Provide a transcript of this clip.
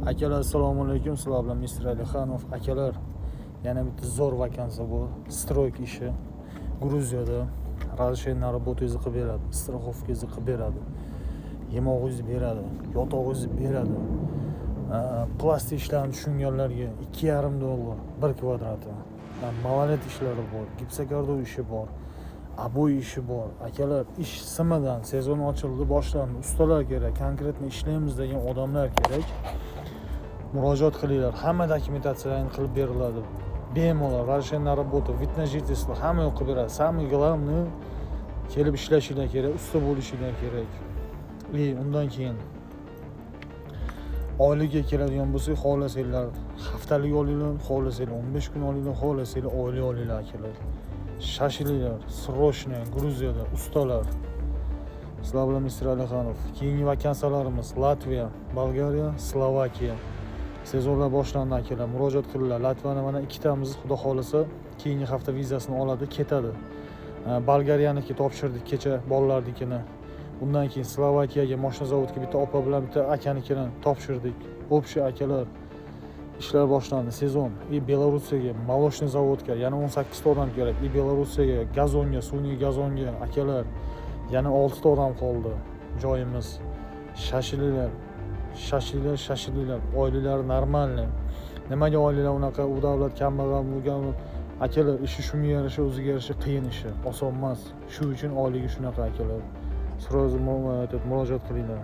Akalar, assalomu alaykum. Sizlar bilan Mr. Alixanov. Akalar, yana bitta zo'r vakansiya bor. Stroyk ishi. Gruziyada razрешение работangizni qilib beradi, страховканgizni qilib beradi, yemog'ingizni beradi, yotog'ingizni beradi. Plastik ishlarni tushunganlarga $2,5 1 kvadrati. Mavalet ishlari bor, gipsokardon ishi bor, abo'y ishi bor. Akalar, ish simidan sezon ochildi, boshlandi. Ustalar kerak, konkretno ishlaymiz degan odamlar kerak. Murojaat qilinglar. Hamma dokumentatsiyalarni qilib beriladi. Bemalol razрешение работы, вид на жительство hamma yo'q qilib beradi. Самое главное kelib ishlashinglar kerak, usta bo'lishinglar kerak. Undan keyin oylikka keladigan bo'lsak, xohlasanglar haftalik olinglar, xohlasanglar 15 kun olinglar, xohlasanglar oylik olinglar akalar. Shashilinglar, срочно Gruziyada ustalar. Sizlar bilan Mr. Alixanov. Keyingi vakansiyalarimiz Latviya, Bolgariya, Slovakiya. Sezonlar boshlandi akalar. Murojaat qilinglar. Latviyani mana ikkitamiz xudo xolasa keyingi hafta vizasini oladi, ketadi. Bolgariyaniki topshirdik kecha bolalarnikini. Bundan keyin Slovakiyaga mashina zavodga bitta opa bilan bitta akanikini topshirdik. Общий akalar. Ishlar boshlandi, sezon. Belorussiyaga молочный zavodga yana 18 ta odam kerak. Belorussiyaga gazonga, sun'iy gazonga akalar. Yana 6 ta odam qoldi. Joyimiz. Shashilinglar. Oilalar normalniy. Nimaga oilalar unaqa u davlat kambag'al bo'lgan? Akalar, ishi shunga yarasha, o'ziga yarasha qiyin ishi, oson emas. Shu uchun oyligi shunaqa akalar. Сразу murojaat qilinglar.